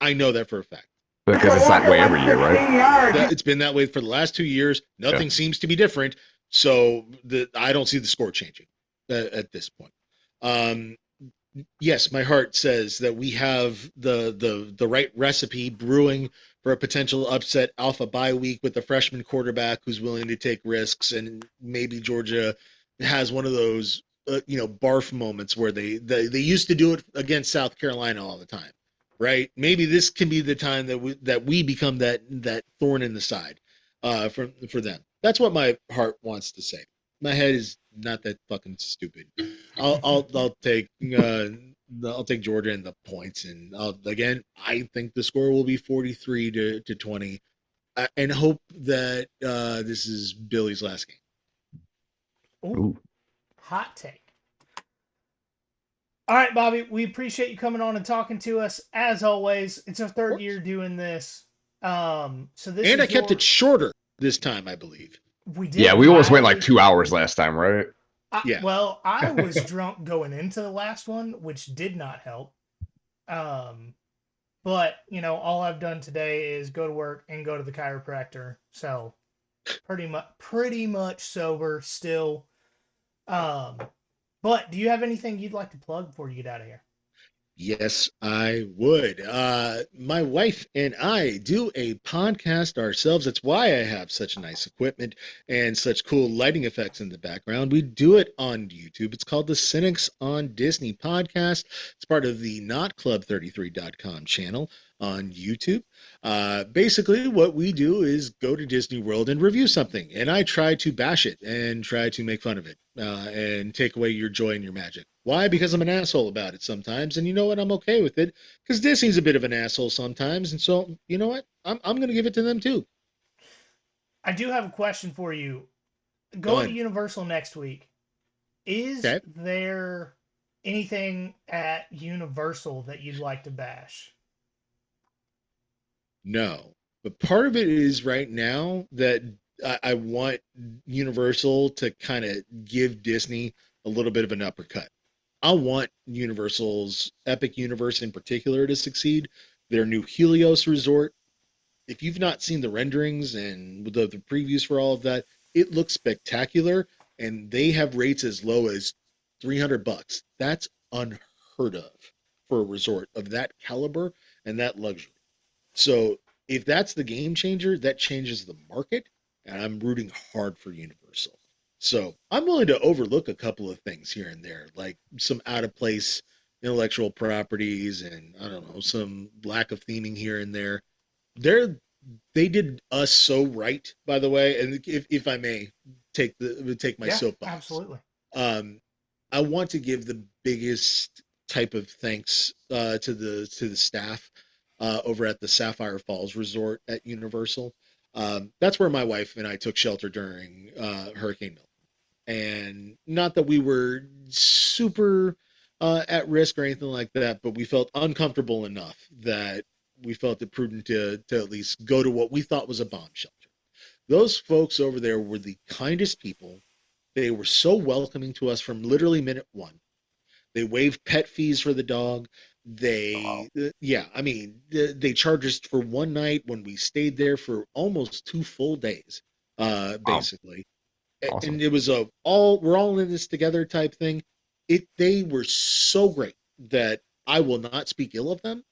I know that for a fact. Because it's that way every year, right? It's been that way for the last 2 years. Nothing seems to be different. So I don't see the score changing at this point. Yes, my heart says that we have the right recipe brewing for a potential upset alpha bye week with the freshman quarterback who's willing to take risks, and maybe Georgia has one of those barf moments where they used to do it against South Carolina all the time, right? Maybe this can be the time that we become that thorn in the side for them. That's what my heart wants to say. My head is not that fucking stupid. I'll take Georgia and the points, and I think the score will be 43 to 20, and hope that this is Billy's last game. Ooh. Hot take. All right, Bobby, we appreciate you coming on and talking to us. As always, it's our third year doing this. So this and is I kept it shorter this time, I believe. We did. Yeah, we almost went like 2 hours last time, right? Yeah. Well, I was drunk going into the last one, which did not help. But all I've done today is go to work and go to the chiropractor. So pretty much sober still. But do you have anything you'd like to plug before you get out of here? Yes, I would. My wife and I do a podcast ourselves. That's why I have such nice equipment and such cool lighting effects in the background. We do it on YouTube. It's called the Cynics on Disney podcast. It's part of the NotClub33.com channel on YouTube. Basically, what we do is go to Disney World and review something, and I try to bash it and try to make fun of it and take away your joy and your magic. Why? Because I'm an asshole about it sometimes, and you know what? I'm okay with it because Disney's a bit of an asshole sometimes, and so you know what? I'm going to give it to them too. I do have a question for you. Going to Universal next week, is there anything at Universal that you'd like to bash? No, but part of it is right now that I want Universal to kind of give Disney a little bit of an uppercut. I want Universal's Epic Universe in particular to succeed. Their new Helios Resort. If you've not seen the renderings and the previews for all of that, it looks spectacular, and they have rates as low as $300. That's unheard of for a resort of that caliber and that luxury. So if that's the game changer, that changes the market, and I'm rooting hard for Universal. So I'm willing to overlook a couple of things here and there, like some out of place intellectual properties and I don't know, some lack of theming here and there. They're they did us so right, by the way, and if I may take my soapbox. Absolutely. I want to give the biggest type of thanks to the staff over at the Sapphire Falls Resort at Universal. That's where my wife and I took shelter during Hurricane Milton. And not that we were super at risk or anything like that, but we felt uncomfortable enough that we felt it prudent to at least go to what we thought was a bomb shelter. Those folks over there were the kindest people. They were so welcoming to us from literally minute one. They waived pet fees for the dog. They charged us for one night when we stayed there for almost 2 full days, basically. Awesome. And it was we're all in this together type thing. They were so great that I will not speak ill of them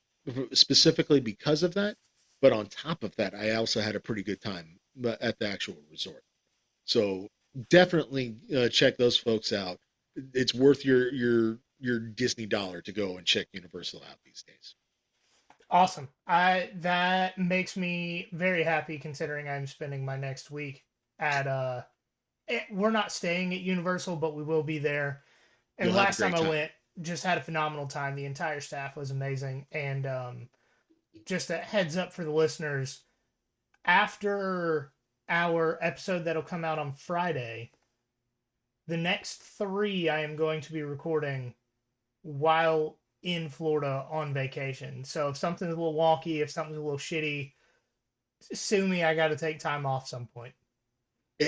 specifically because of that. But on top of that, I also had a pretty good time at the actual resort. So definitely check those folks out. It's worth your Disney dollar to go and check Universal out these days. Awesome. That makes me very happy considering I'm spending my next week at we're not staying at Universal, but we will be there. And last time I went, just had a phenomenal time. The entire staff was amazing. And just a heads up for the listeners, after our episode that'll come out on Friday, the next 3 I am going to be recording while in Florida on vacation. So if something's a little wonky, if something's a little shitty, sue me. I got to take time off some point.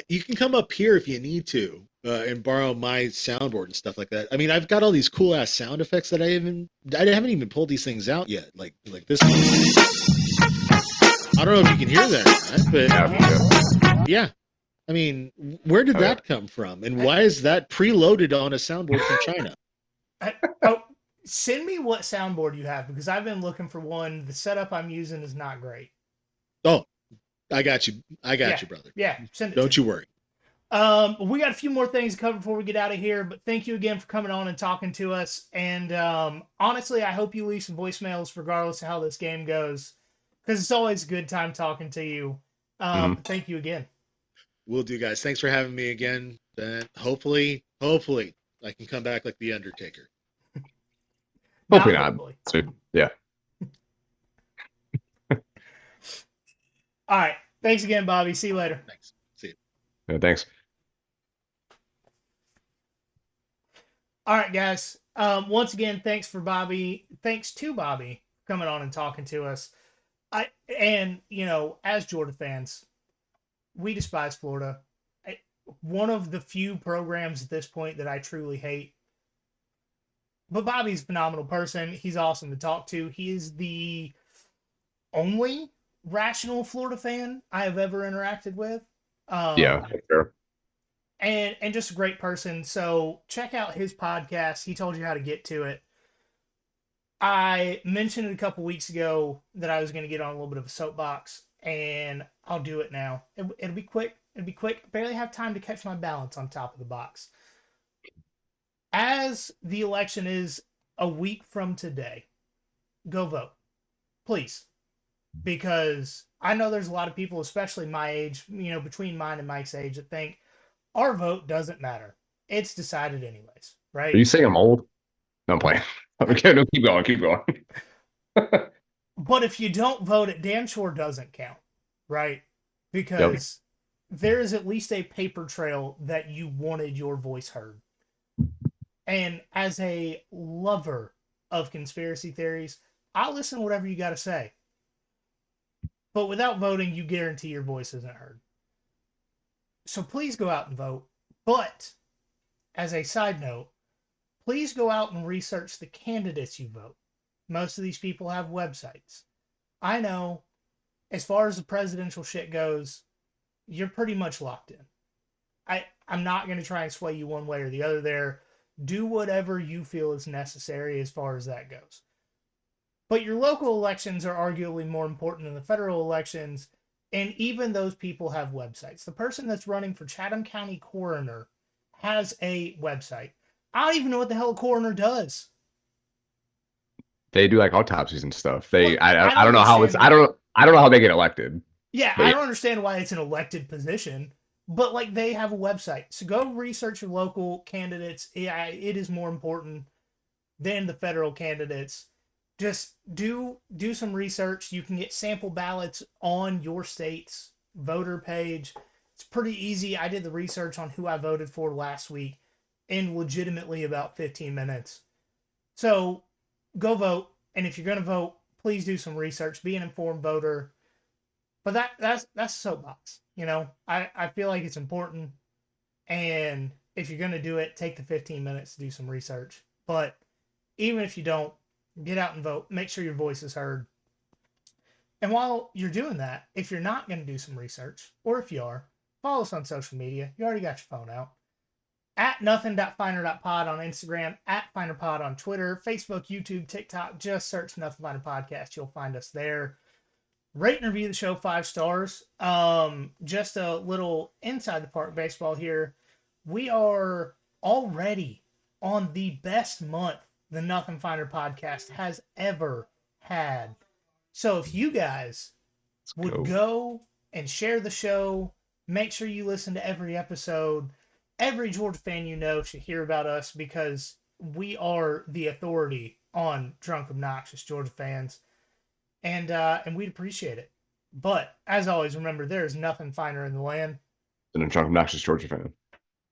You can come up here if you need to and borrow my soundboard and stuff like that. I mean, I've got all these cool ass sound effects that I haven't even pulled these things out yet. Like this one. I don't know if you can hear that or not, but yeah. I mean, where did that come from, and why is that preloaded on a soundboard from China? Send me what soundboard you have, because I've been looking for one. The setup I'm using is not great. Oh, I got you. I got you, brother. Yeah, send it. Don't you worry. We got a few more things to cover before we get out of here, but thank you again for coming on and talking to us. And honestly, I hope you leave some voicemails regardless of how this game goes, because it's always a good time talking to you. Thank you again. Will do, guys. Thanks for having me again. Hopefully, I can come back like the Undertaker. Hopefully not. Yeah. All right. Thanks again, Bobby. See you later. Thanks. See you. Yeah, thanks. All right, guys. Once again, thanks to Bobby coming on and talking to us. As Georgia fans, we despise Florida. One of the few programs at this point that I truly hate. But Bobby's a phenomenal person. He's awesome to talk to. He is the only rational Florida fan I have ever interacted with. Yeah, sure. And just a great person. So check out his podcast. He told you how to get to it. I mentioned it a couple weeks ago that I was going to get on a little bit of a soapbox, and I'll do it now. It'll be quick. I barely have time to catch my balance on top of the box. As the election is a week from today, go vote. Please. Because I know there's a lot of people, especially my age, between mine and Mike's age, that think our vote doesn't matter. It's decided anyways, right? Are you saying I'm old? No, I'm playing. Okay, no, keep going. But if you don't vote, it damn sure doesn't count, right? Because there is at least a paper trail that you wanted your voice heard. And as a lover of conspiracy theories, I'll listen to whatever you got to say. But without voting, you guarantee your voice isn't heard. So please go out and vote. But as a side note, please go out and research the candidates you vote. Most of these people have websites. I know, as far as the presidential shit goes, you're pretty much locked in. I'm not going to try and sway you one way or the other there. Do whatever you feel is necessary as far as that goes. But your local elections are arguably more important than the federal elections, and even those people have websites. The person that's running for Chatham County Coroner has a website. I don't even know what the hell a coroner does. They do like autopsies and stuff. Well, I don't know how it's I don't know how they get elected. Yeah, I don't understand why it's an elected position, but like they have a website. So go research your local candidates. Yeah, it is more important than the federal candidates. Just do some research. You can get sample ballots on your state's voter page. It's pretty easy. I did the research on who I voted for last week in legitimately about 15 minutes. So go vote. And if you're going to vote, please do some research. Be an informed voter. But that's soapbox. I feel like it's important. And if you're going to do it, take the 15 minutes to do some research. But even if you don't, get out and vote. Make sure your voice is heard. And while you're doing that, if you're not going to do some research, or if you are, follow us on social media. You already got your phone out. At nothing.finder.pod on Instagram, at finderpod on Twitter, Facebook, YouTube, TikTok. Just search Nothing Finder Podcast. You'll find us there. Rate and review the show 5 stars. Just a little inside the park baseball here. We are already on the best month the Nothing Finder Podcast has ever had. So if you guys would go and share the show, make sure you listen to every episode. Every Georgia fan you know should hear about us, because we are the authority on drunk, obnoxious Georgia fans. And we'd appreciate it. But as always, remember, there is nothing finer in the land than a drunk, obnoxious Georgia fan.